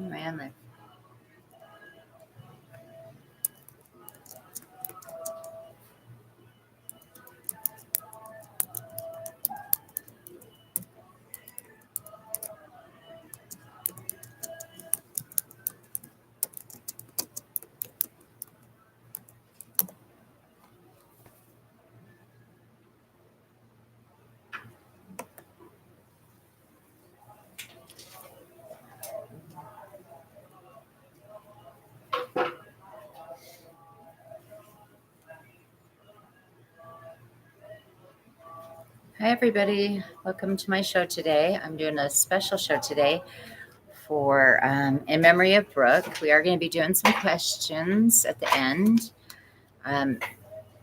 Man. Hi, everybody. Welcome to my show today. I'm doing a special show today for in memory of Brooke. We are going to be doing some questions at the end. Um,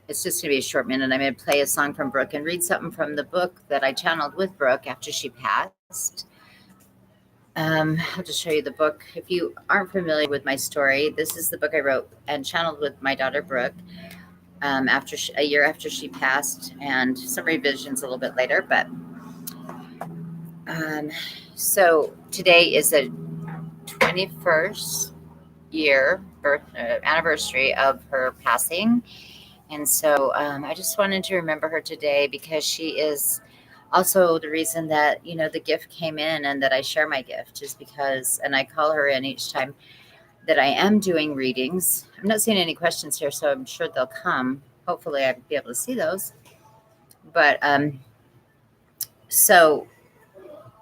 it's just going to be a short minute. I'm going to play a song from Brooke and read something from the book that I channeled with Brooke after she passed. I'll just show you the book. If you aren't familiar with my story, this is the book I wrote and channeled with my daughter Brooke. A year after she passed, and some revisions a little bit later. But so today is the 21st year anniversary of her passing, and so I just wanted to remember her today because she is also the reason that the gift came in and that I share my gift is because, and I call her in each time that I am doing readings. I'm not seeing any questions here, so I'm sure they'll come. Hopefully, I'll be able to see those. But so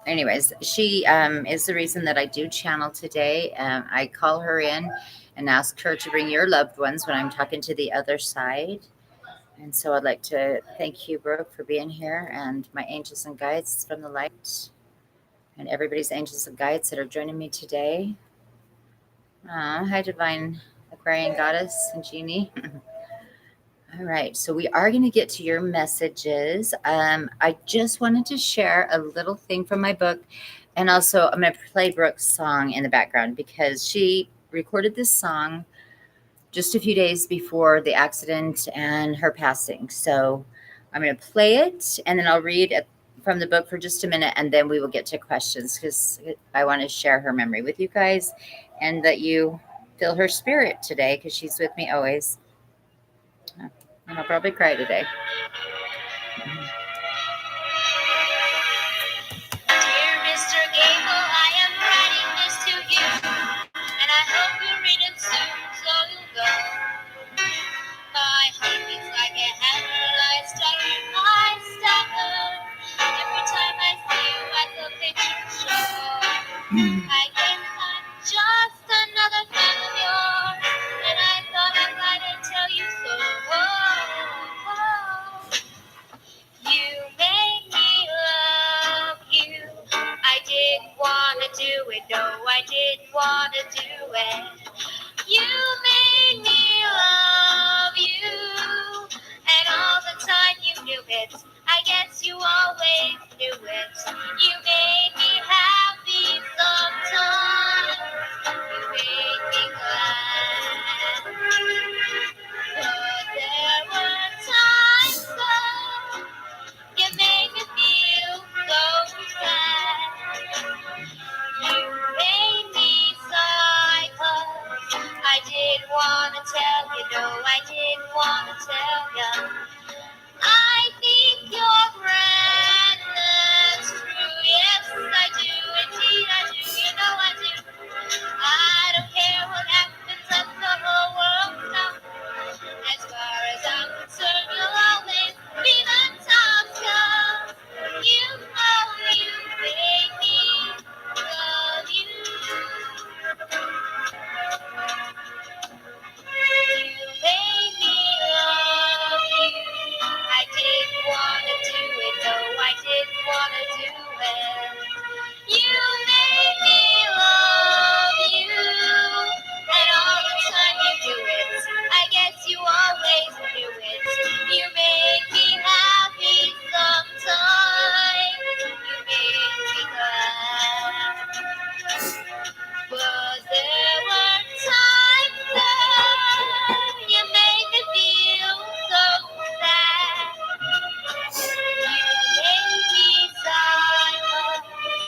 anyways, she is the reason that I do channel today. I call her in and ask her to bring your loved ones when I'm talking to the other side. And so I'd like to thank you, Brooke, for being here, and my angels and guides from the light, and everybody's angels and guides that are joining me today. Hi, Divine Aquarian Goddess and Genie. All right, so we are going to get to your messages. I just wanted to share a little thing from my book, and also I'm going to play Brooke's song in the background because she recorded this song just a few days before the accident and her passing. So I'm going to play it, and then I'll read from the book for just a minute, and then we will get to questions because I want to share her memory with you guys and that you feel her spirit today because she's with me always. And I'll probably cry today. Dear Mr. Gable, I am writing this to you, and I hope you read it soon, so you'll go. My heart beats like a hammer, I stutter, every time I see you at the picture show. I guess I'm just another fan of yours, and I thought I might tell you so. You made me love you. I didn't want to do it, no, I didn't want to do it. You made me love you, and all the time you knew it. I guess you always knew it. You made me happy sometimes. You made me glad. But there were times though you made me feel so sad. You made me sigh 'cause I didn't want to tell you, no, I didn't want to tell you. I think you're grand, that's true, yes I do, indeed I do, you know I do. I don't care what happens, let the whole world know. As far as I'm concerned, you'll always be the top star. You know you made me love you. You made me love you. I didn't want to do it, no, I didn't want to do it. You made me love you, and all the time you do it, I guess you always knew it. You made me happy sometimes, you made me glad. But there were times that you made me feel so sad. You made me sigh.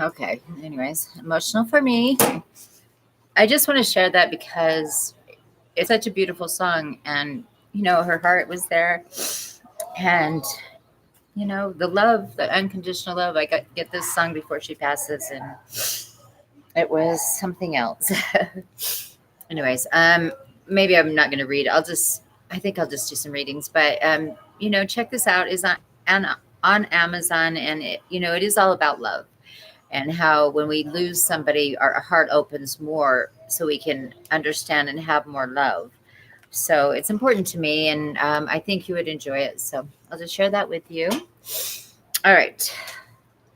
Okay. Anyways, emotional for me. I just want to share that because it's such a beautiful song, and her heart was there, and the love, the unconditional love. I get this song before she passes, and it was something else. Anyways, maybe I'm not going to read. I think I'll just do some readings. But check this out. Is on Amazon, and it is all about love and how when we lose somebody, our heart opens more, so we can understand and have more love. So it's important to me, and I think you would enjoy it. So I'll just share that with you. All right.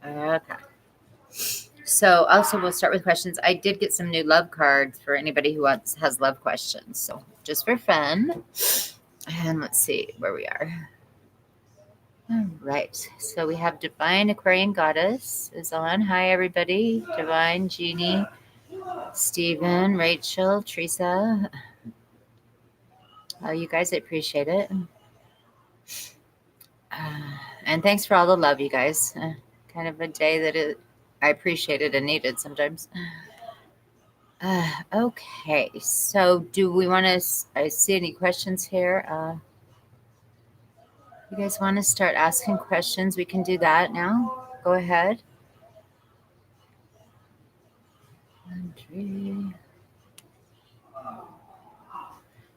Okay. So also we'll start with questions. I did get some new love cards for anybody who has love questions. So just for fun. And let's see where we are. All right. So we have Divine Aquarian Goddess is on. Hi, everybody. Divine, Jeannie, Stephen, Rachel, Teresa. You guys, I appreciate it. And thanks for all the love, you guys. Kind of a day that I appreciated and needed sometimes. Okay, so do we want to? I see any questions here. You guys want to start asking questions? We can do that now. Go ahead.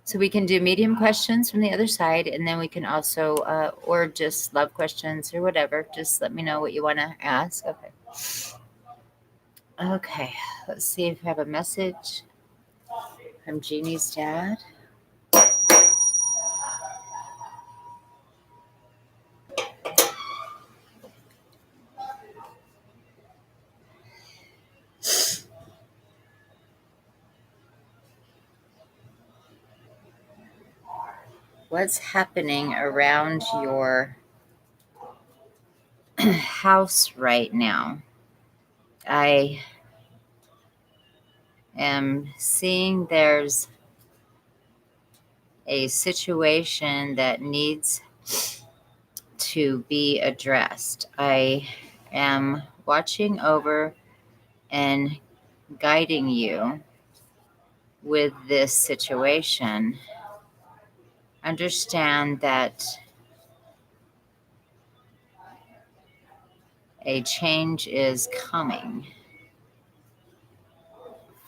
So we can do medium questions from the other side, and then we can also, or just love questions or whatever. Just let me know what you want to ask. Okay. Okay, let's see if we have a message from Jeannie's dad. What's happening around your house right now? I am seeing there's a situation that needs to be addressed. I am watching over and guiding you with this situation. Understand that a change is coming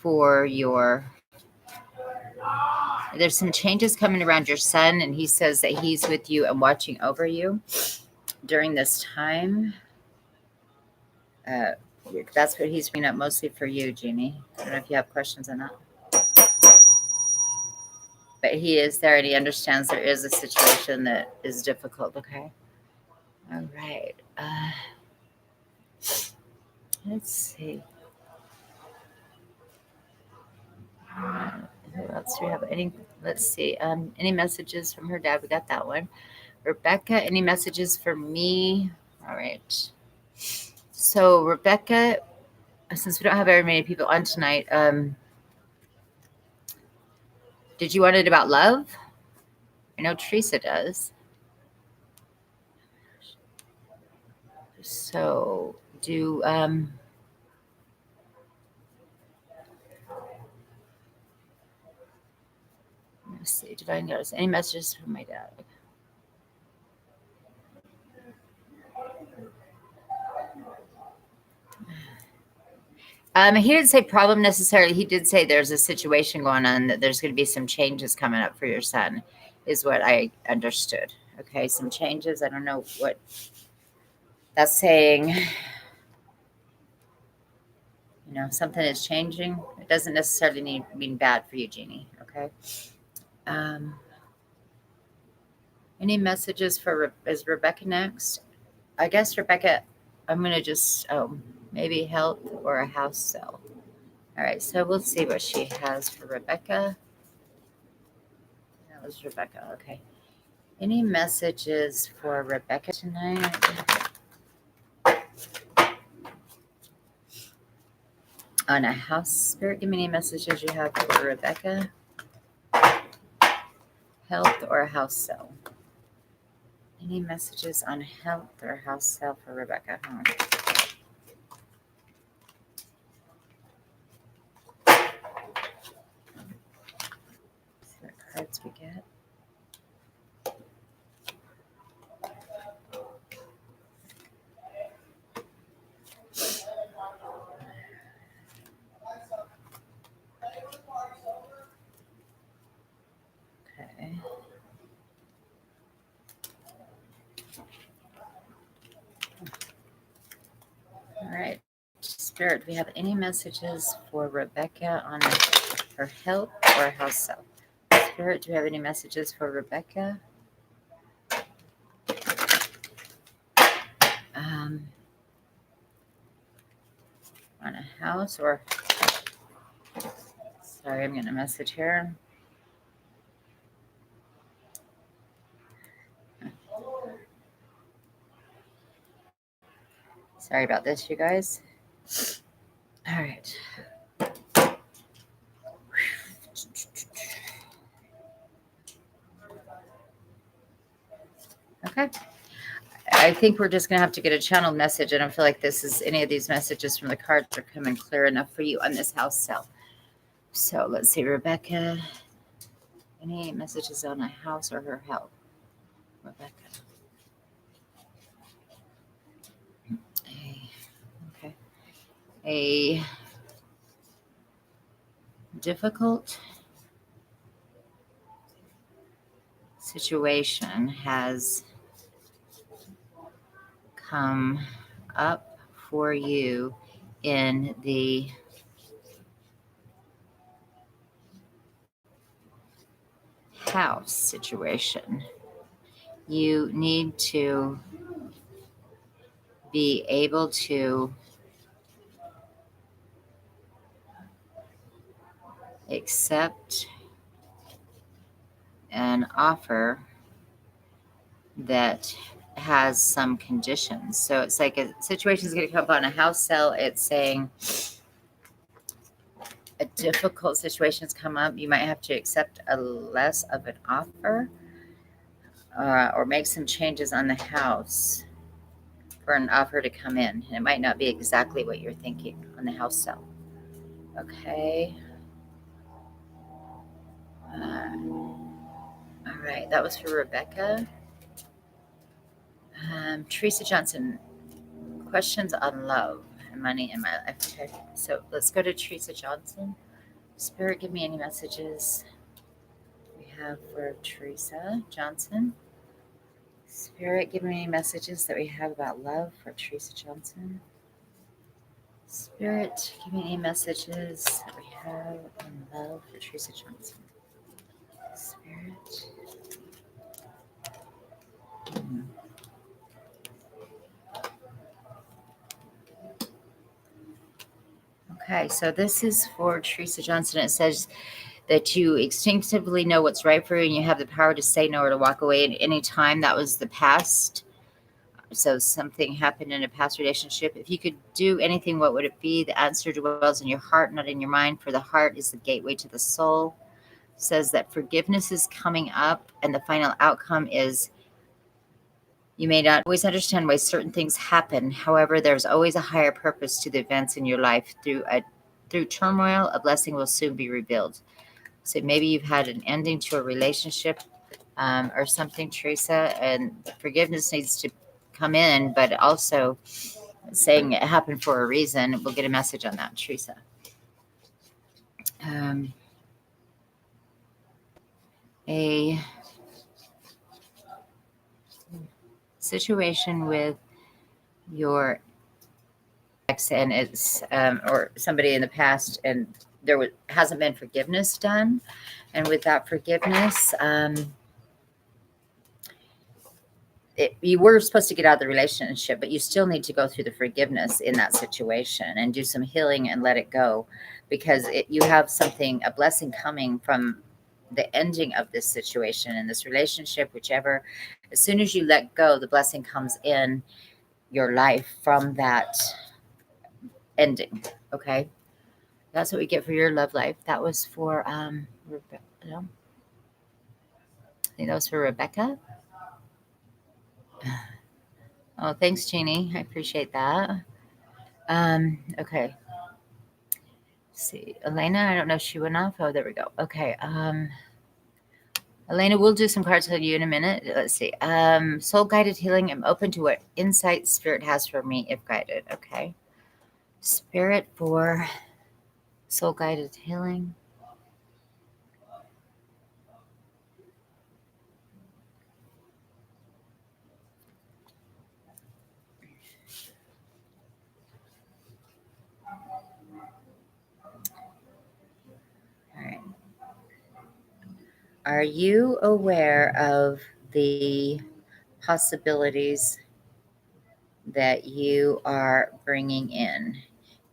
for there's some changes coming around your son, and he says that he's with you and watching over you during this time. That's what he's bringing up mostly for you, Jeannie. I don't know if you have questions on that. But he is there, and he understands there is a situation that is difficult, okay? All right. Let's see. Who else do we have? Let's see. Any messages from her dad? We got that one. Rebecca, any messages for me? All right. So Rebecca, since we don't have very many people on tonight, did you want it about love? I know Teresa does. So let's see, Divine Goddess, any messages from my dad? He didn't say problem necessarily. He did say there's a situation going on, that there's going to be some changes coming up for your son, is what I understood. Okay, some changes. I don't know what that's saying. Something is changing. It doesn't necessarily mean bad for you, Jeannie. Okay. Any messages is Rebecca next? I guess Rebecca, I'm going to just, maybe health or a house sale. All right, so we'll see what she has for Rebecca. That was Rebecca, okay. Any messages for Rebecca tonight? On a house, Spirit, give me any messages you have for Rebecca. Health or a house sale? Any messages on health or house sale for Rebecca? right. Spirit, do we have any messages for Rebecca on her health or house self? Spirit, do we have any messages for Rebecca? Um, on a house or... Sorry, I'm getting a message here. Sorry about this, you guys. All right. Okay. I think we're just going to have to get a channeled message. I don't feel like this is any of these messages from the cards are coming clear enough for you on this house sale. So let's see, Rebecca. Any messages on a house or her health? Rebecca. Okay. A difficult situation has come up for you in the house situation. You need to be able to accept an offer that has some conditions. So it's like a situation is going to come up on a house sale. It's saying a difficult situation has come up. You might have to accept a less of an offer or make some changes on the house for an offer to come in. And it might not be exactly what you're thinking on the house sale. Okay. All right. That was for Rebecca. Teresa Johnson, questions on love and money in my life. Okay. So let's go to Teresa Johnson. Spirit, give me any messages we have for Teresa Johnson. Spirit, give me any messages that we have about love for Teresa Johnson. Spirit, give me any messages that we have on love for Teresa Johnson. Spirit. Okay, so this is for Teresa Johnson. It says that you instinctively know what's right for you and you have the power to say no or to walk away at any time. That was the past. So something happened in a past relationship. If you could do anything, what would it be? The answer dwells in your heart, not in your mind, for the heart is the gateway to the soul. It says that forgiveness is coming up and the final outcome is you may not always understand why certain things happen. However, there's always a higher purpose to the events in your life. Through turmoil, a blessing will soon be revealed. So maybe you've had an ending to a relationship or something, Teresa, and forgiveness needs to come in, but also saying it happened for a reason. We'll get a message on that, Teresa. A situation with your ex and it's or somebody in the past, and hasn't been forgiveness done, and with that forgiveness, you were supposed to get out of the relationship, but you still need to go through the forgiveness in that situation and do some healing and let it go, because you have a blessing coming from the ending of this situation and this relationship, whichever. As soon as you let go, the blessing comes in your life from that ending. Okay, that's what we get for your love life. That was for I think that was for Rebecca. Oh, thanks, Jeannie. I appreciate that. Okay. Let's see, Elena, I don't know if she went off. Oh, there we go. Okay. Elena, we'll do some cards with you in a minute. Let's see. Soul guided healing. I'm open to what insight spirit has for me if guided. Okay. Spirit for soul guided healing. Are you aware of the possibilities that you are bringing in?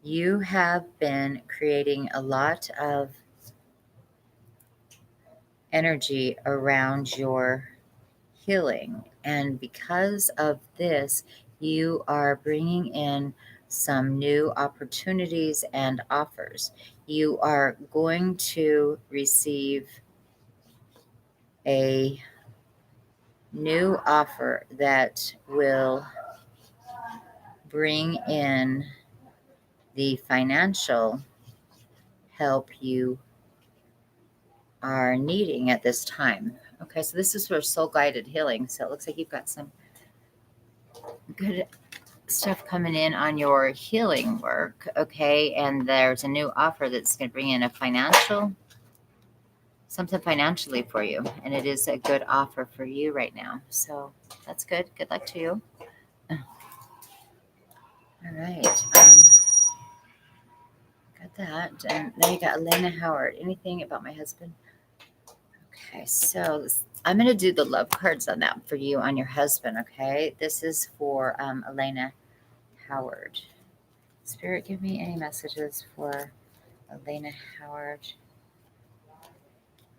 You have been creating a lot of energy around your healing. And because of this, you are bringing in some new opportunities and offers. You are going to receive a new offer that will bring in the financial help you are needing at this time. Okay, so this is for soul guided healing. So it looks like you've got some good stuff coming in on your healing work. Okay, and there's a new offer that's going to bring in something financially for you, and it is a good offer for you right now. So that's good. Good luck to you. All right. Got that. And then you got Elena Howard. Anything about my husband? Okay, so I'm going to do the love cards on that for you on your husband, okay? This is for Elena Howard. Spirit, give me any messages for Elena Howard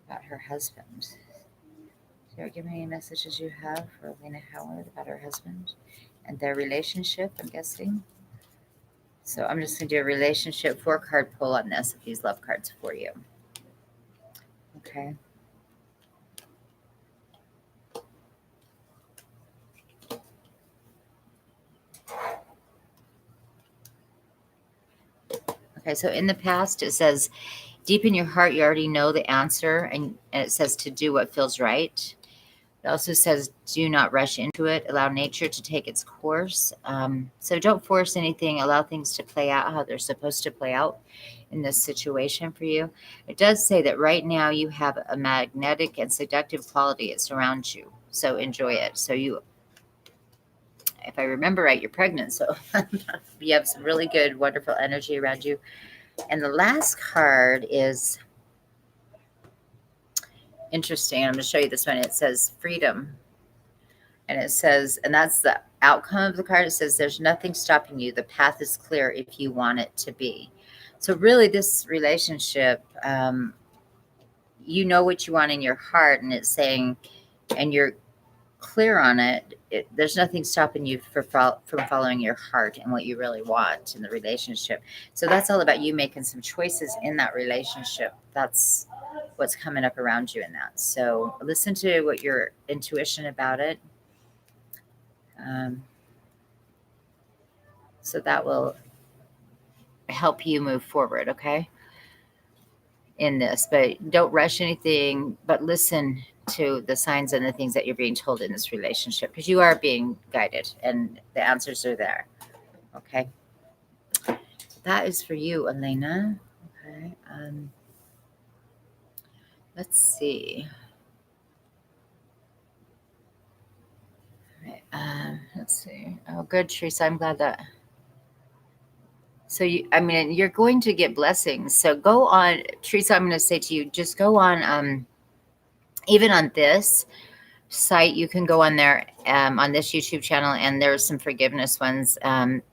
about her husband. Spirit, give me any messages you have for Elena Howard about her husband and their relationship, I'm guessing. So I'm just going to do a relationship 4-card pull on this of these love cards for you. Okay. Okay, so in the past, it says, deep in your heart, you already know the answer, and it says to do what feels right. It also says, do not rush into it. Allow nature to take its course. So don't force anything. Allow things to play out how they're supposed to play out in this situation for you. It does say that right now you have a magnetic and seductive quality that surrounds you. So enjoy it. So you, if I remember right, you're pregnant. So you have some really good, wonderful energy around you. And the last card is interesting. I'm going to show you this one. It says freedom. And it says, and that's the outcome of the card. It says, there's nothing stopping you. The path is clear if you want it to be. So really this relationship, you know what you want in your heart, and it's saying, and you're clear on it. There's nothing stopping you from following your heart and what you really want in the relationship. So that's all about you making some choices in that relationship. That's what's coming up around you in that. So listen to what your intuition about it. So that will help you move forward, okay, in this. But don't rush anything, but listen to the signs and the things that you're being told in this relationship, because you are being guided and the answers are there, okay? That is for you, Elena. Okay. Let's see. All right, let's see. Oh, good, Teresa. I'm glad that. So you're going to get blessings. So go on, Teresa. I'm going to say to you, just go on. Even on this site, you can go on there on this YouTube channel, and there's some forgiveness ones that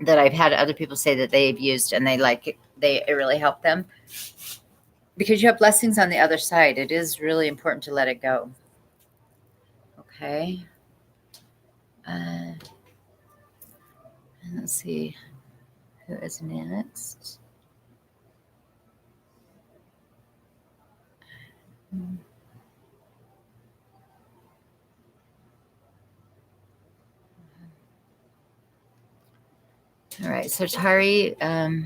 I've had other people say that they've used, and they like it. It really helped them because you have blessings on the other side. It is really important to let it go. Okay. And let's see who is next. All right, so Tari, I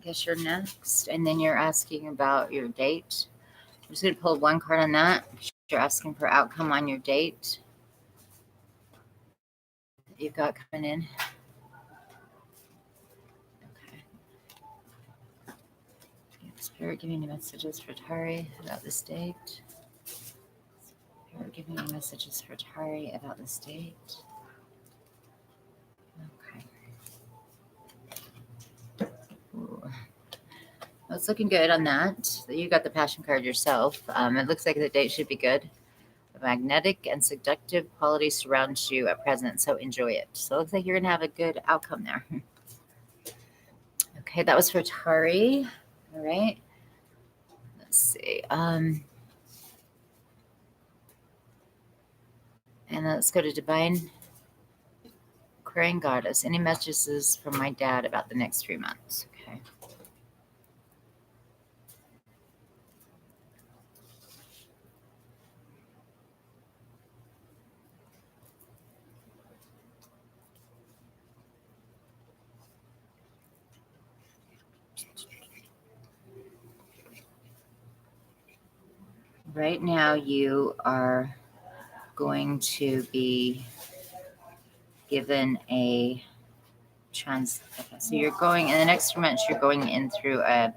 guess you're next, and then you're asking about your date. I'm just going to pull one card on that. You're asking for outcome on your date that you've got coming in. Okay. Spirit, give me any messages for Tari about this date. Spirit, give me any messages for Tari about this date. Okay. Ooh. Well, it's looking good on that. You got the passion card yourself. It looks like the date should be good. The magnetic and seductive quality surrounds you at present, so enjoy it. So it looks like you're going to have a good outcome there. Okay, that was for Tari. All right. Let's see. And let's go to Divine Aquarian Goddess. Any messages from my dad about the next 3 months? Okay. Right now, you are going to be given a okay, so you're going in the next 3 months, you're going in through a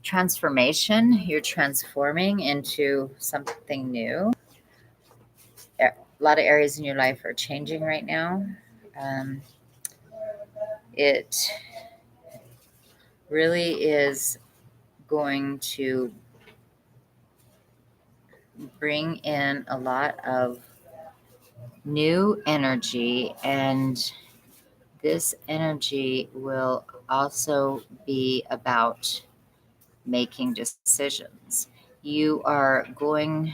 transformation. You're transforming into something new. A lot of areas in your life are changing right now. Um, it really is going to bring in a lot of new energy, and this energy will also be about making decisions. You are going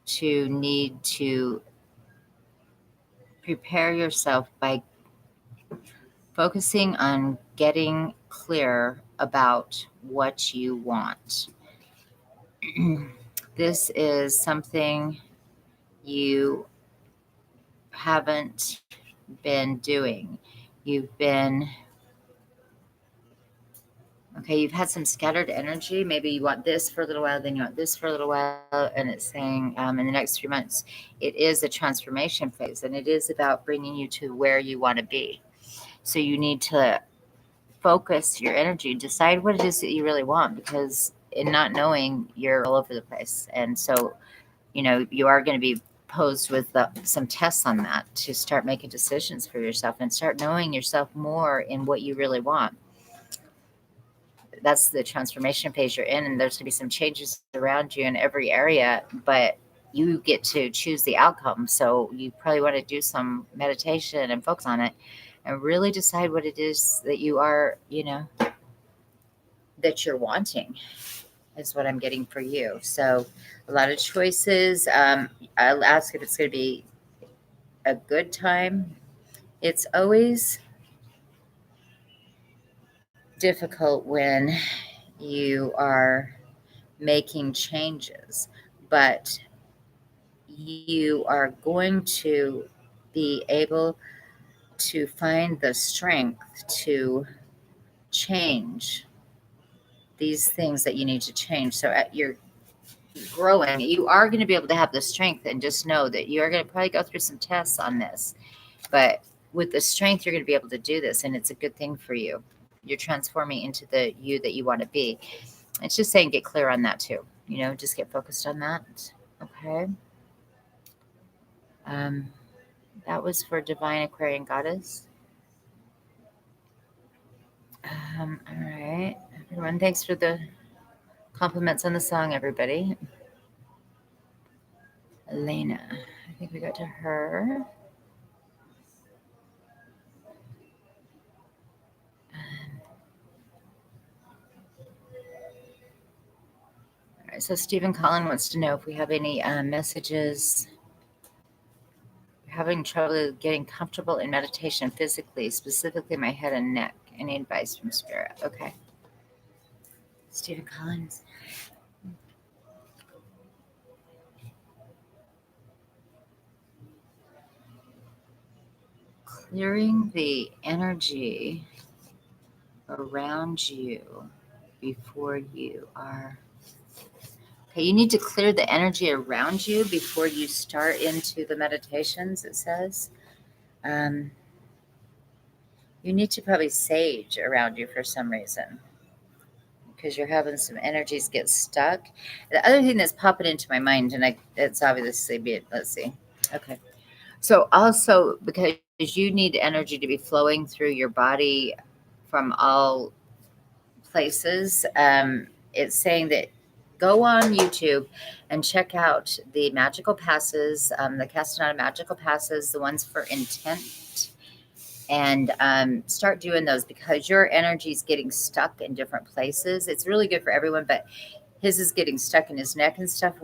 to need to prepare yourself by focusing on getting clear about what you want. This is something you haven't been doing. You've been okay, you've had some scattered energy. Maybe you want this for a little while, then you want this for a little while, and it's saying in the next 3 months, it is a transformation phase, and it is about bringing you to where you want to be. So you need to focus your energy, decide what it is that you really want, because in not knowing, you're all over the place. And so, you are going to be posed with some tests on that to start making decisions for yourself and start knowing yourself more in what you really want. That's the transformation phase you're in, and there's going to be some changes around you in every area, but you get to choose the outcome. So you probably want to do some meditation and focus on it and really decide what it is that you are, that you're wanting, is what I'm getting for you. So a lot of choices. I'll ask if it's going to be a good time. It's always difficult when you are making changes, but you are going to be able to find the strength to change these things that you need to change. So you're growing, you are going to be able to have the strength, and just know that you are going to probably go through some tests on this, but with the strength, you're going to be able to do this, and it's a good thing for you. You're transforming into the you that you want to be. It's just saying get clear on that too. Just get focused on that. Okay. Um, that was for Divine Aquarian Goddess. All right, everyone. Thanks for the compliments on the song, everybody. Elena, I think we got to her. All right, so Stephen Collin wants to know if we have any messages. You're having trouble getting comfortable in meditation physically, specifically my head and neck. Any advice from Spirit? Okay. Stephen Collins. Clearing the energy around you before you are. Okay, you need to clear the energy around you before you start into the meditations, it says. You need to probably sage around you for some reason, because you're having some energies get stuck. The other thing that's popping into my mind, and it's obviously, let's see. Okay. So also, because you need energy to be flowing through your body from all places. It's saying that go on YouTube and check out the magical passes, the Castaneda magical passes, the ones for intent, and start doing those because your energy is getting stuck in different places. It's really good for everyone, but his is getting stuck in his neck and stuff.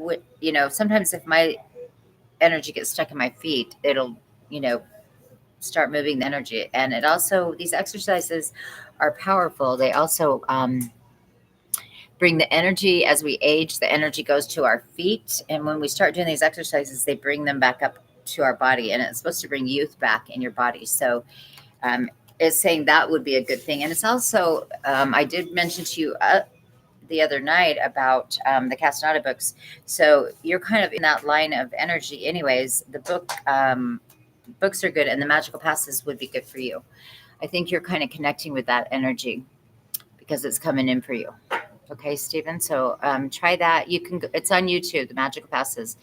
Sometimes if my energy gets stuck in my feet, it'll, start moving the energy. And it also, these exercises are powerful. They also bring the energy as we age, the energy goes to our feet. And when we start doing these exercises, they bring them back up to our body. And it's supposed to bring youth back in your body. So it's saying that would be a good thing. And it's also, I did mention to you the other night about the Castaneda books. So you're kind of in that line of energy anyways. The books are good, and the magical passes would be good for you. I think you're kind of connecting with that energy because it's coming in for you. Okay, Stephen. So try that. You can. It's on YouTube, the magical passes,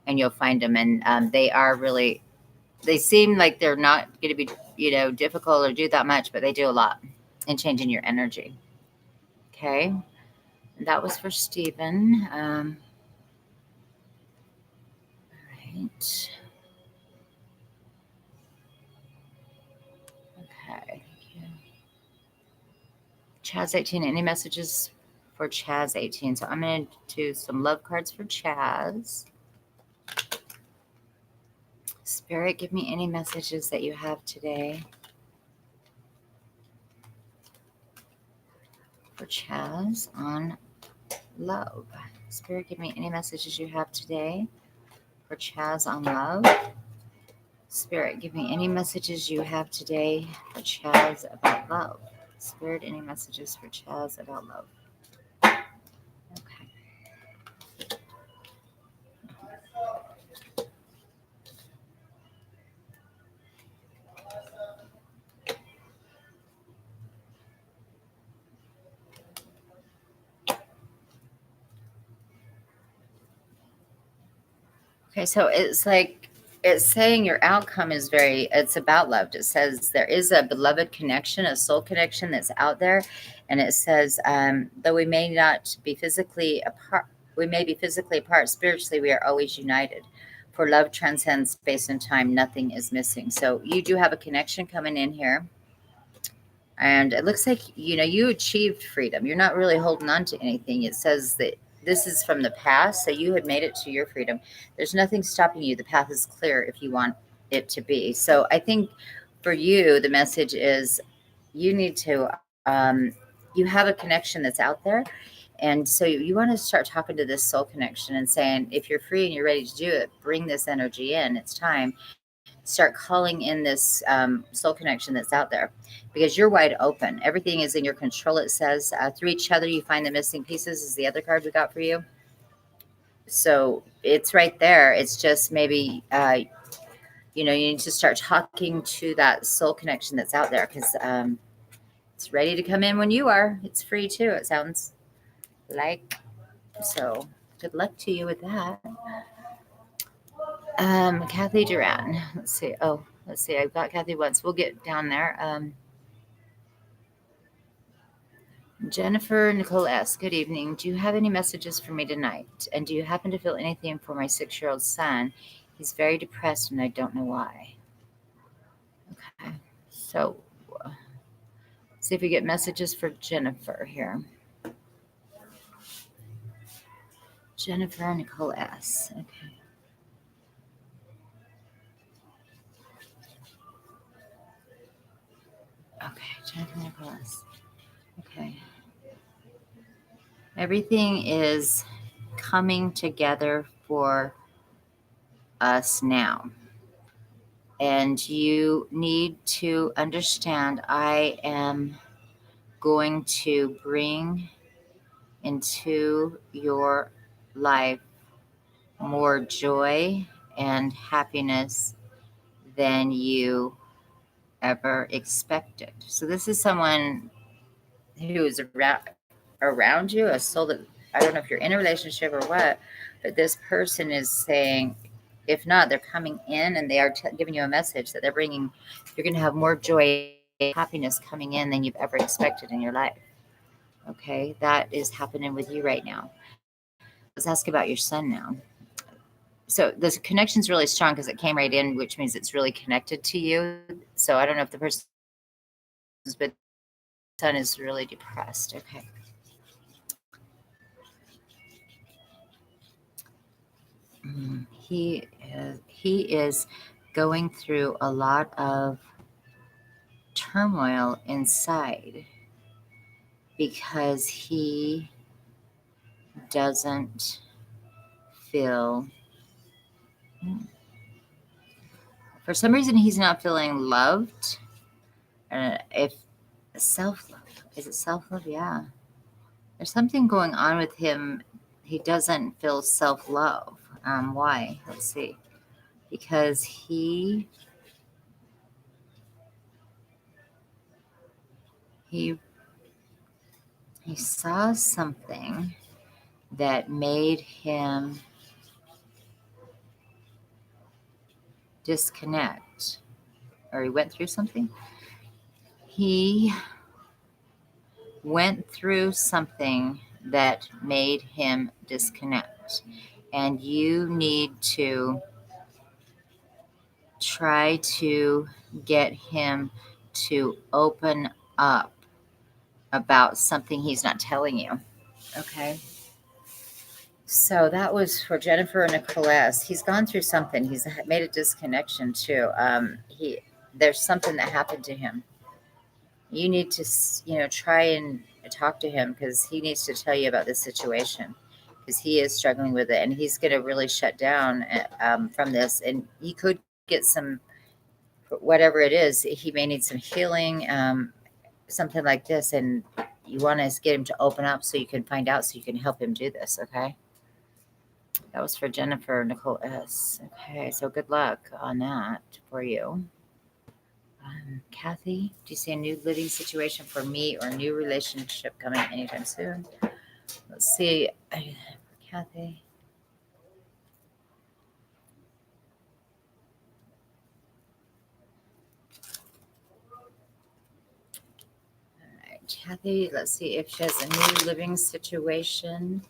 and you'll find them. And they are really. They seem like they're not going to be, difficult or do that much, but they do a lot in changing your energy. Okay, and that was for Stephen. All right. Okay. Chaz 18. Any messages for Chaz 18? So I'm going to do some love cards for Chaz. Spirit, give me any messages that you have today for Chaz on love. Spirit, give me any messages you have today for Chaz on love. Spirit, give me any messages you have today for Chaz about love. Spirit, any messages for Chaz about love? Okay. Okay, so it's saying your outcome is it's about love. It says there is a beloved connection, a soul connection that's out there. And it says, though we may not be physically apart, we may be physically apart, spiritually, we are always united. For love transcends space and time, nothing is missing. So you do have a connection coming in here. And it looks like, you achieved freedom. You're not really holding on to anything. It says that this is from the past, so you had made it to your freedom. There's nothing stopping you. The path is clear if you want it to be. So I think for you, the message is you need to, you have a connection that's out there. And so you want to start talking to this soul connection and saying, if you're free and you're ready to do it, bring this energy in. It's time. Start calling in this soul connection that's out there because you're wide open. Everything is in your control. It says through each other, you find the missing pieces is the other card we got for you. So it's right there. It's just maybe, you need to start talking to that soul connection that's out there because it's ready to come in when you are. It's free too. It sounds like. So good luck to you with that. Kathy Duran. Let's see. Oh, let's see. I've got Kathy once. We'll get down there. Jennifer Nicole S. Good evening. Do you have any messages for me tonight? And do you happen to feel anything for my 6-year-old son? He's very depressed and I don't know why. Okay. So see if we get messages for Jennifer here. Jennifer Nicole S. Okay. Okay, Jennifer Nicole S. Okay. Everything is coming together for us now. And you need to understand I am going to bring into your life more joy and happiness than you ever expected. So this is someone who is around you, a soul that I don't know if you're in a relationship or what, but this person is saying, if not, they're coming in and they are giving you a message that you're going to have more joy, happiness coming in than you've ever expected in your life. Okay, that is happening with you right now. Let's ask about your son now. So the connection's really strong because it came right in, which means it's really connected to you. So I don't know if the person's been son is really depressed. Okay. He is going through a lot of turmoil inside because he doesn't feel, for some reason he's not feeling loved. If self-love, is it self-love? Yeah, there's something going on with him. He doesn't feel self-love. Why? Let's see. Because he he saw something that made him disconnect, or he went through something. He went through something that made him disconnect, and you need to try to get him to open up about something he's not telling you. Okay. So that was for Jennifer and Nicholas. He's gone through something. He's made a disconnection too. He There's something that happened to him. You need to, try and talk to him because he needs to tell you about this situation because he is struggling with it and he's going to really shut down from this. And he could get some, whatever it is, he may need some healing, something like this. And you want to get him to open up so you can find out, so you can help him do this. Okay. That was for Jennifer Nicole S. Okay, so good luck on that for you. Kathy, do you see a new living situation for me or a new relationship coming anytime soon? Let's see, Kathy. All right, Kathy, let's see if she has a new living situation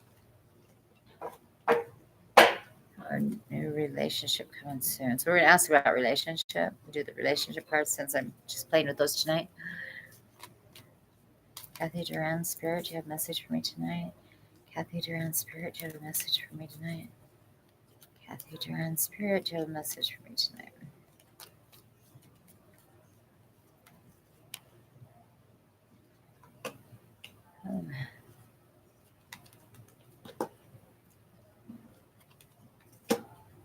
or new relationship coming soon. So we're going to ask about relationship. We'll do the relationship part since I'm just playing with those tonight. Kathy Duran, Spirit, do you have a message for me tonight? Kathy Duran, Spirit, do you have a message for me tonight? Kathy Duran, Spirit, do you have a message for me tonight? Oh.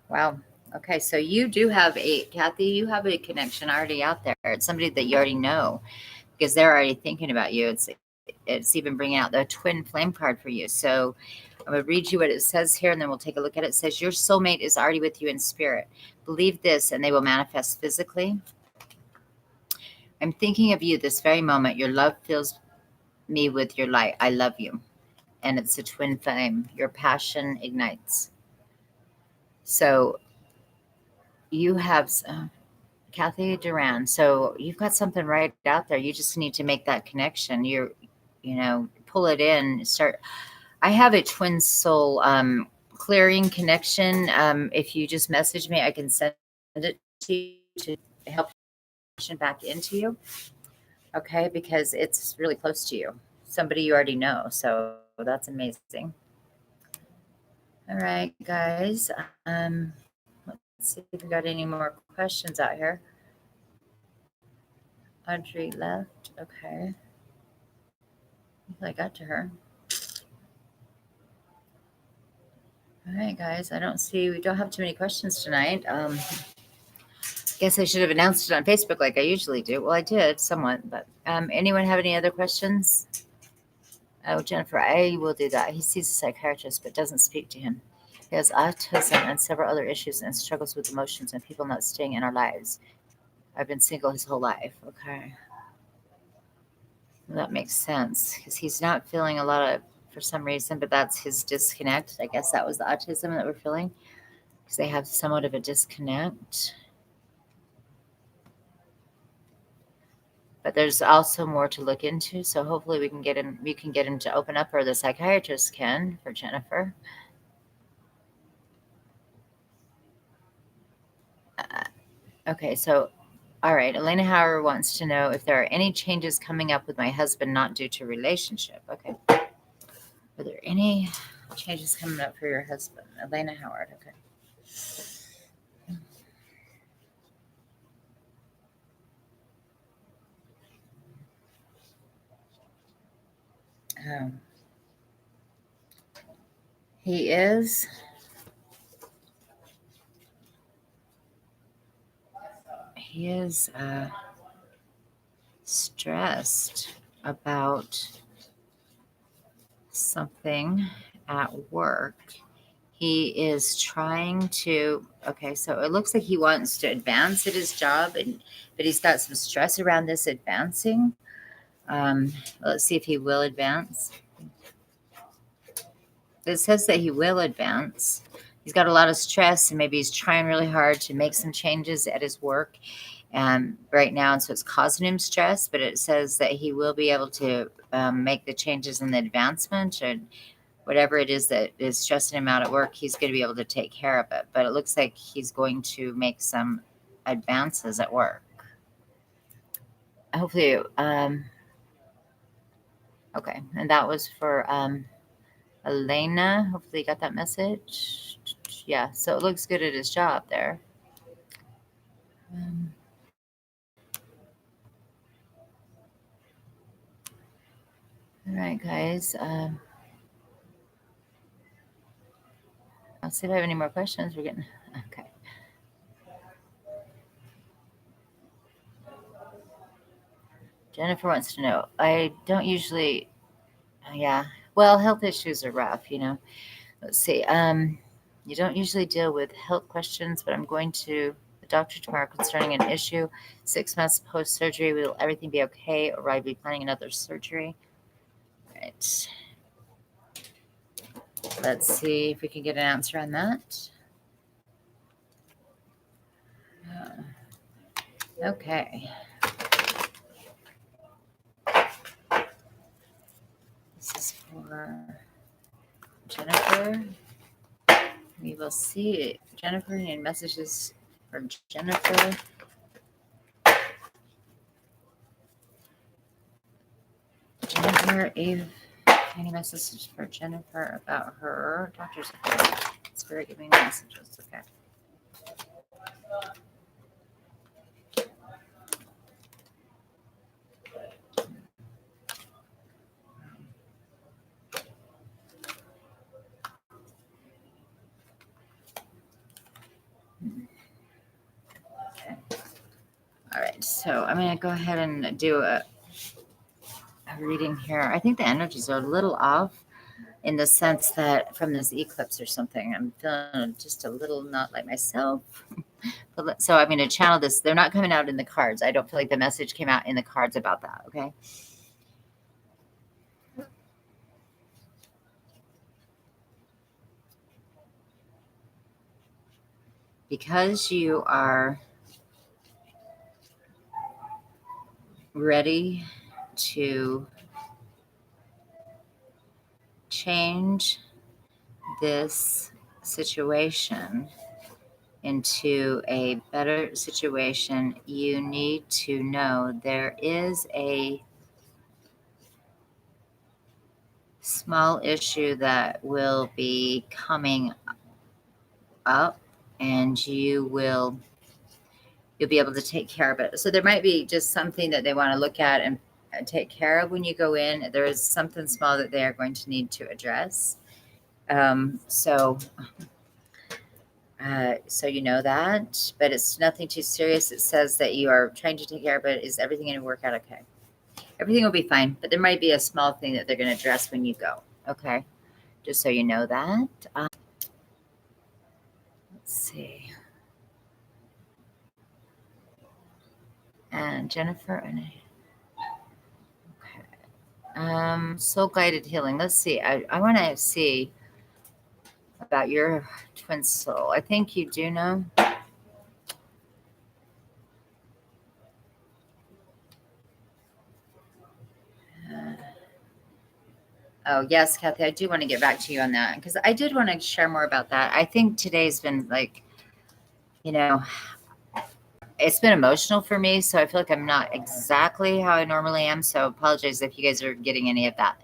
Wow. Okay, so you do have Kathy, you have a connection already out there. It's somebody that you already know because they're already thinking about you. It's even bringing out the twin flame card for you. So I'm going to read you what it says here, and then we'll take a look at it. It says, your soulmate is already with you in spirit. Believe this, and they will manifest physically. I'm thinking of you this very moment. Your love fills me with your light. I love you. And it's a twin flame. Your passion ignites. So you have Kathy Duran. So you've got something right out there. You just need to make that connection. Pull it in. Start. I have a twin soul clearing connection. If you just message me, I can send it to you to help back into you. Okay, because it's really close to you. Somebody you already know. So that's amazing. All right, guys. Let's see if we got any more questions out here. Audrey left. Okay. I got to her. All right, guys. We don't have too many questions tonight. Guess I should have announced it on Facebook like I usually do. Well, I did somewhat, but anyone have any other questions? Oh, Jennifer, I will do that. He sees a psychiatrist but doesn't speak to him. He has autism and several other issues and struggles with emotions and people not staying in our lives. I've been single his whole life. Okay. Well, that makes sense because he's not feeling a lot of, for some reason, but that's his disconnect. I guess that was the autism that we're feeling because they have somewhat of a disconnect. but there's also more to look into. So hopefully we can get him. We can get him to open up, or the psychiatrist can for Jennifer. Okay, so all right, Elena Howard wants to know if there are any changes coming up with my husband not due to relationship. Okay. Are there any changes coming up for your husband? Elena Howard, okay. Um, he is stressed about something at work. He is trying to, okay, so it looks like he wants to advance at his job, but he's got some stress around this advancing. Let's see if he will advance. It says that he will advance. He's got a lot of stress, and maybe he's trying really hard to make some changes at his work right now, and so it's causing him stress. But it says that he will be able to make the changes in the advancement, and whatever it is that is stressing him out at work, he's going to be able to take care of it. But it looks like he's going to make some advances at work. Hopefully, okay, and that was for Elena. Hopefully, you got that message. Yeah, so it looks good at his job there. All right, guys. I'll see if I have any more questions. We're getting okay. Jennifer wants to know. I don't usually. Yeah. Well, health issues are rough, you know. Let's see. You don't usually deal with health questions, but I'm going to the doctor tomorrow concerning an issue. 6 months post surgery, will everything be okay, or will I be planning another surgery? All right. Let's see if we can get an answer on that. Okay. This is for Jennifer. We will see. Jennifer, any messages for Jennifer? Jennifer, Eve, any messages for Jennifer about her doctor's appointment? Spirit, give me messages. Okay. All right, so I'm going to go ahead and do a reading here. I think the energies are a little off in the sense that from this eclipse or something, I'm feeling just a little not like myself. So I'm going to channel this. They're not coming out in the cards. I don't feel like the message came out in the cards about that, okay? Because you are ready to change this situation into a better situation, you need to know there is a small issue that will be coming up, and you'll be able to take care of it. So there might be just something that they want to look at and take care of when you go in. There is something small that they are going to need to address. So you know that, but it's nothing too serious. It says that you are trying to take care of it. Is everything going to work out okay? Everything will be fine, but there might be a small thing that they're going to address when you go. Okay, just so you know that. Let's see. And Jennifer and soul guided healing. Let's see. I want to see about your twin soul. I think you do know. Oh, yes, Kathy, I do want to get back to you on that because I did want to share more about that. I think today's been like, you know, it's been emotional for me. So I feel like I'm not exactly how I normally am. So apologize if you guys are getting any of that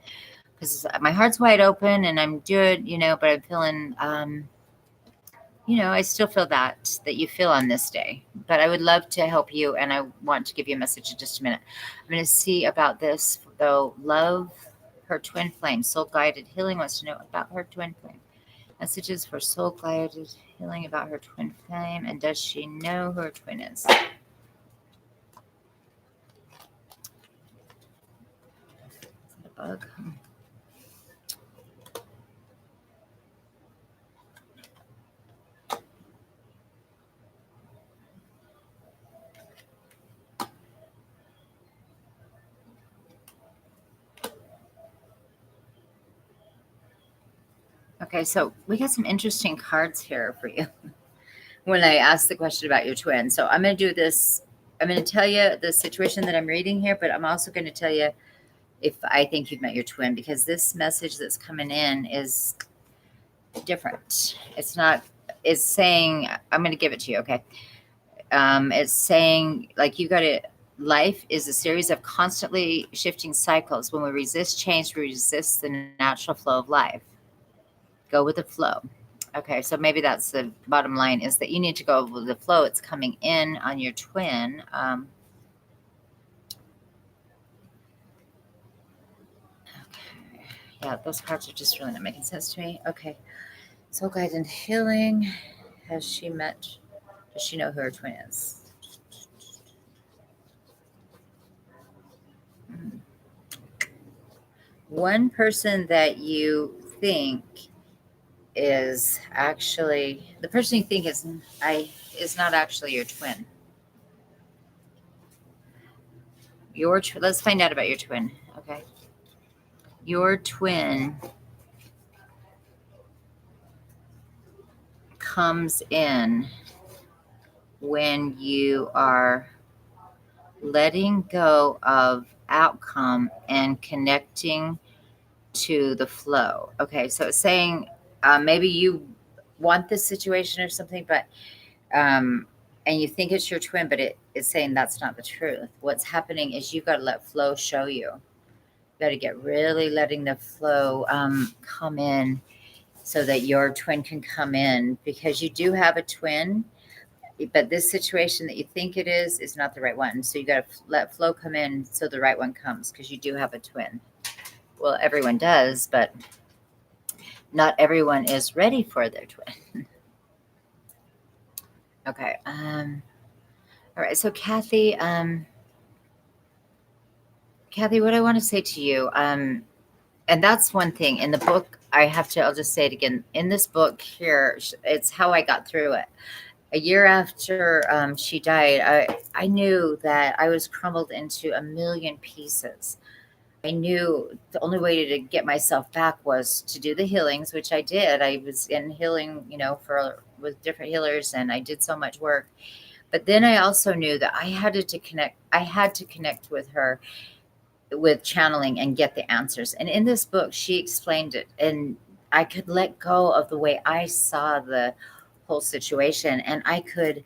because my heart's wide open and I'm good, but I'm feeling, I still feel that you feel on this day. But I would love to help you, and I want to give you a message in just a minute. I'm going to see about this, though. Love her twin flame. Soul guided healing wants to know about her twin flame. Messages for soul guided healing about her twin flame, and does she know who her twin is? Is that a bug? Okay, so we got some interesting cards here for you when I asked the question about your twin. So I'm going to do this. I'm going to tell you the situation that I'm reading here, but I'm also going to tell you if I think you've met your twin, because this message that's coming in is different. It's saying, I'm going to give it to you. Okay. It's saying like you got to, life is a series of constantly shifting cycles. When we resist change, we resist the natural flow of life. Go with the flow. Okay, so maybe that's the bottom line, is that you need to go with the flow. It's coming in on your twin. Okay. Yeah, those cards are just really not making sense to me. Okay. Soul guide and healing. Has she met? Does she know who her twin is? Hmm. One person that you think is actually the person you think is not actually your twin. Let's find out about your twin. Okay. Your twin comes in when you are letting go of outcome and connecting to the flow. Okay, so it's saying maybe you want this situation or something, but and you think it's your twin, but it's saying that's not the truth. What's happening is you've got to let flow show you. You got to get really letting the flow come in so that your twin can come in, because you do have a twin, but this situation that you think it is not the right one. So you got to let flow come in so the right one comes, because you do have a twin. Well, everyone does, but not everyone is ready for their twin. Okay. All right. So Kathy, what I want to say to you, and that's one thing in the book. I'll just say it again. In this book here, it's how I got through it. A year after she died, I knew that I was crumbled into a million pieces. I knew the only way to get myself back was to do the healings, which I did. I was in healing, with different healers, and I did so much work. But then I also knew that I had to connect. I had to connect with her, with channeling, and get the answers. And in this book, she explained it, and I could let go of the way I saw the whole situation, and I could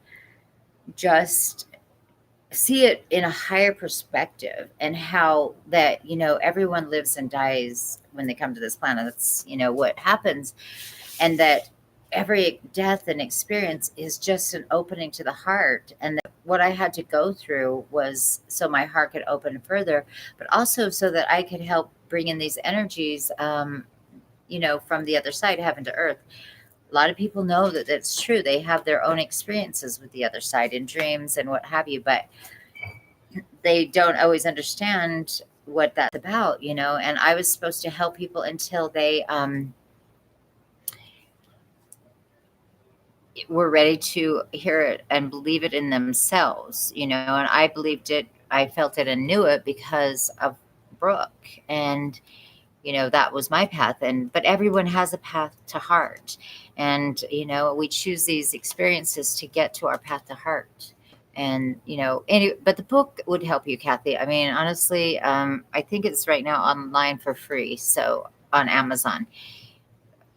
just see it in a higher perspective, and how that everyone lives and dies when they come to this planet. That's what happens, and that every death and experience is just an opening to the heart, and that what I had to go through was so my heart could open further, but also so that I could help bring in these energies, from the other side, heaven to earth. A lot of people know that that's true. They have their own experiences with the other side in dreams and what have you, but they don't always understand what that's about, and I was supposed to help people until they were ready to hear it and believe it in themselves, and I believed it. I felt it and knew it because of Brooke, and that was my path. But everyone has a path to heart, and we choose these experiences to get to our path to heart. And but the book would help you, Kathy. I mean, honestly, I think it's right now online for free, so on Amazon.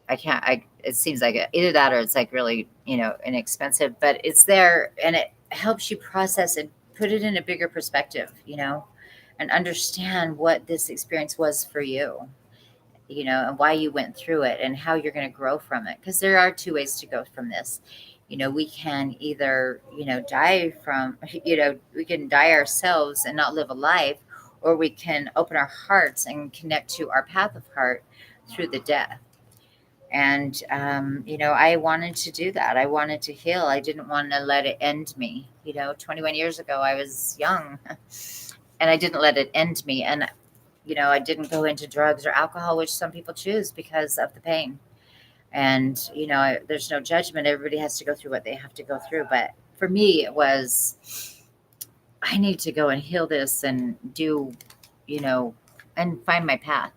I can't. I it seems like either that or it's like really inexpensive, but it's there and it helps you process and put it in a bigger perspective, and understand what this experience was for you, and why you went through it and how you're going to grow from it. Because there are two ways to go from this. We can either, die from, we can die ourselves and not live a life, or we can open our hearts and connect to our path of heart through the death. And, I wanted to do that. I wanted to heal. I didn't want to let it end me. 21 years ago, I was young and I didn't let it end me. And I didn't go into drugs or alcohol, which some people choose because of the pain. And, there's no judgment. Everybody has to go through what they have to go through. But for me, it was, I need to go and heal this and do, and find my path.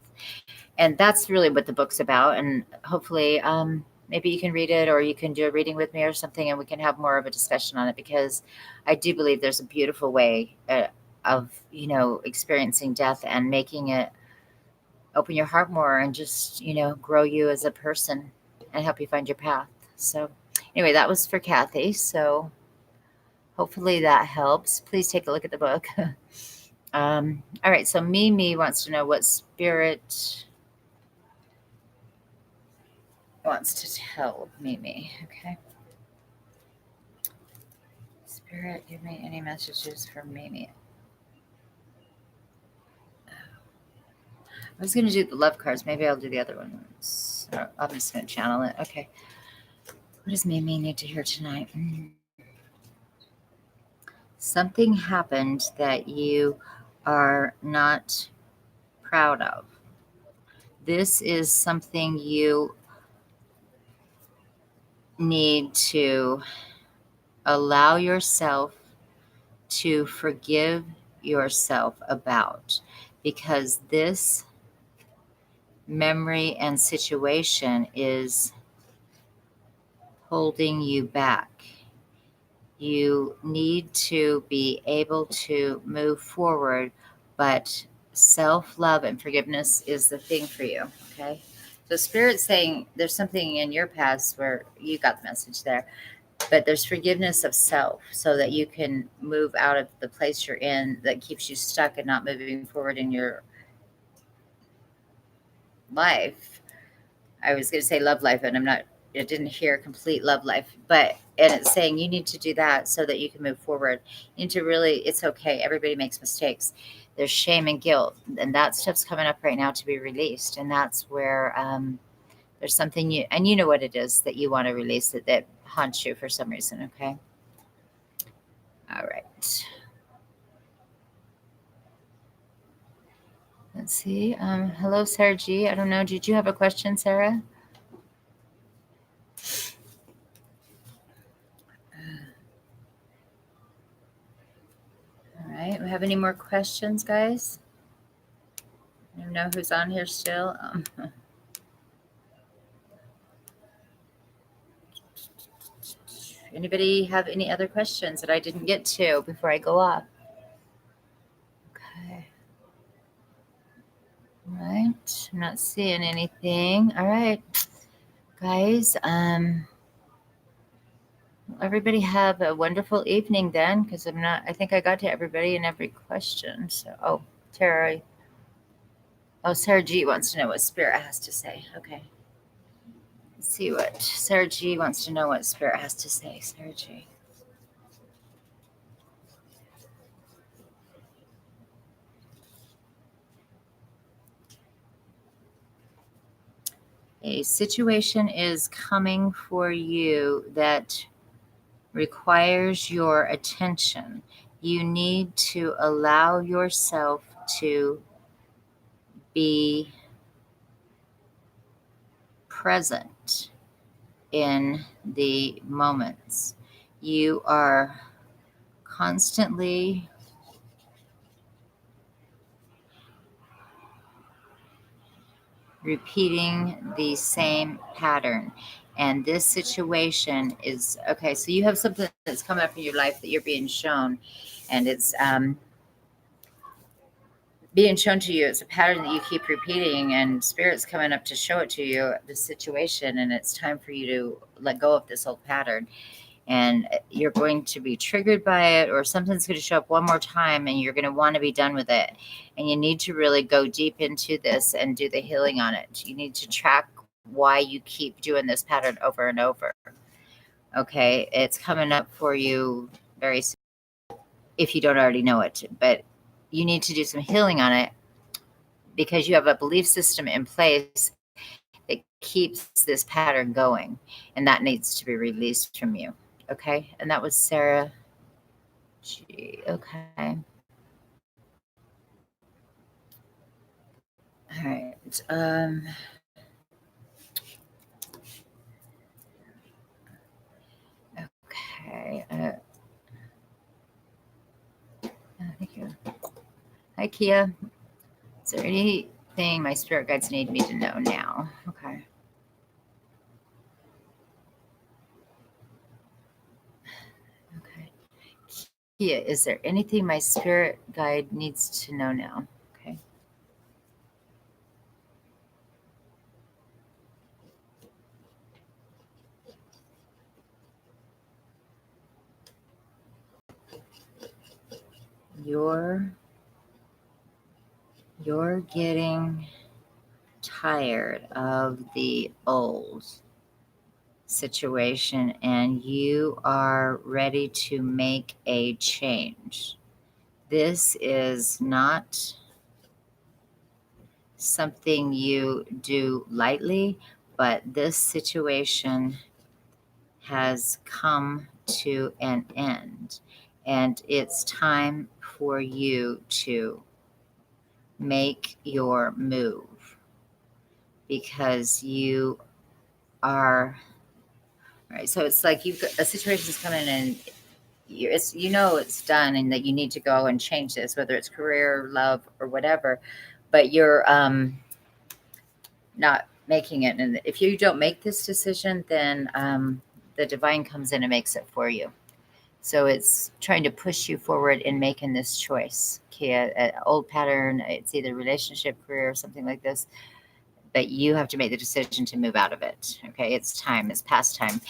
And that's really what the book's about. And hopefully, maybe you can read it or you can do a reading with me or something and we can have more of a discussion on it, because I do believe there's a beautiful way of experiencing death and making it open your heart more and just grow you as a person and help you find your path. So anyway, that was for Kathy. So hopefully that helps. Please take a look at the book. All right, so Mimi wants to know what spirit wants to tell Mimi. Okay, spirit, give me any messages for Mimi. I was going to do the love cards. Maybe I'll do the other ones. I'm just going to channel it. Okay. What does Mimi need to hear tonight? Something happened that you are not proud of. This is something you need to allow yourself to forgive yourself about, because this memory and situation is holding you back. You need to be able to move forward, but self-love and forgiveness is the thing for you. Okay. So Spirit's saying there's something in your past where you got the message there, but there's forgiveness of self so that you can move out of the place you're in that keeps you stuck and not moving forward in your life. I was going to say love life, and I didn't hear complete love life, and it's saying you need to do that so that you can move forward. You need to really, it's okay. Everybody makes mistakes. There's shame and guilt, and that stuff's coming up right now to be released. And that's where there's something and you know what it is that you want to release that haunts you for some reason. Okay. All right. Let's see. Hello, Sarah G. I don't know. Did you have a question, Sarah? All right. We have any more questions, guys? I don't know who's on here still. Anybody have any other questions that I didn't get to before I go off? Okay. All right. I'm not seeing anything. All right. Guys, everybody have a wonderful evening then, because I think I got to everybody and every question. So, Tara. Sarah G wants to know what Spirit has to say. Okay. Let's see what Sarah G wants to know what Spirit has to say. Sarah G. A situation is coming for you that requires your attention. You need to allow yourself to be present in the moments. You are constantly repeating the same pattern. And this situation is okay. So you have something that's coming up in your life that you're being shown, and it's being shown to you. It's a pattern that you keep repeating, and spirit's coming up to show it to you, the situation, and it's time for you to let go of this old pattern. And you're going to be triggered by it, or something's going to show up one more time, and you're going to want to be done with it. And you need to really go deep into this and do the healing on it. You need to track why you keep doing this pattern over and over. Okay, it's coming up for you very soon if you don't already know it, but you need to do some healing on it because you have a belief system in place that keeps this pattern going, and that needs to be released from you. Okay, and that was Sarah G. Okay. All right. Okay. Thank you. Hi, Kia. Is there anything my spirit guides need me to know now? Okay. Okay. Kia, is there anything my spirit guide needs to know now? Okay. You're getting tired of the old situation and you are ready to make a change. This is not something you do lightly, but this situation has come to an end, and it's time for you to make your move because you are right. So it's like you've got a situation's coming and it's done, and that you need to go and change this, whether it's career, love, or whatever. But you're not making it, and if you don't make this decision, then the divine comes in and makes it for you. So it's trying to push you forward in making this choice. Okay, an old pattern. It's either relationship, career, or something like this. But you have to make the decision to move out of it. Okay, it's time. It's past time,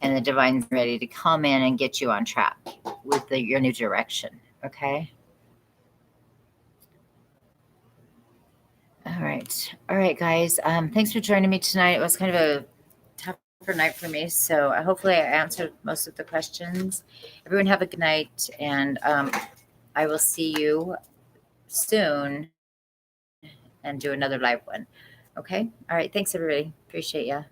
and the divine's ready to come in and get you on track with your new direction. Okay. All right, guys. Thanks for joining me tonight. It was kind of a tougher night for me, so hopefully I answered most of the questions. Everyone have a good night, and I will see you soon and do another live one. Okay. All right. Thanks, everybody. Appreciate ya.